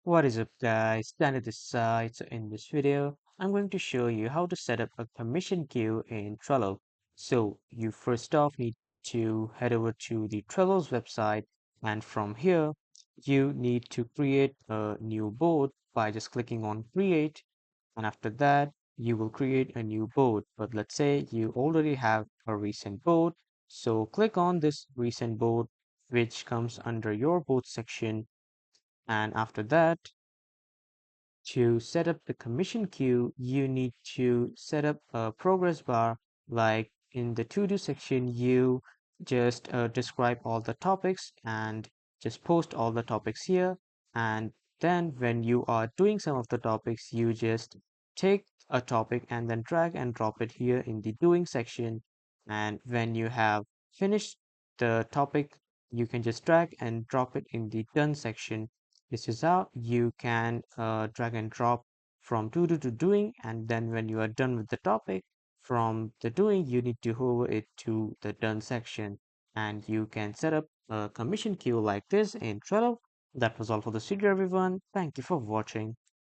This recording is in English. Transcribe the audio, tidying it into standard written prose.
What is up guys, Danny this side. So in this video, I'm going to show you how to set up a commission queue in Trello. So you first off need to head over to the Trello's website, and from here you need to create a new board by just clicking on create, and after that you will create a new board. But let's say you already have a recent board, so click on this recent board which comes under your board section, and after that to set up the commission queue, you need to set up a progress bar. Like in the to-do section, you just describe all the topics and just post all the topics here. And then when you are doing some of the topics, you just take a topic and then drag and drop it here in the doing section. And when you have finished the topic, you can just drag and drop it in the done section. This is how you can drag and drop from to do to doing, and then when you are done with the topic, from the doing, you need to hover it to the done section, and you can set up a commission queue like this in Trello. That was all for this video, everyone. Thank you for watching.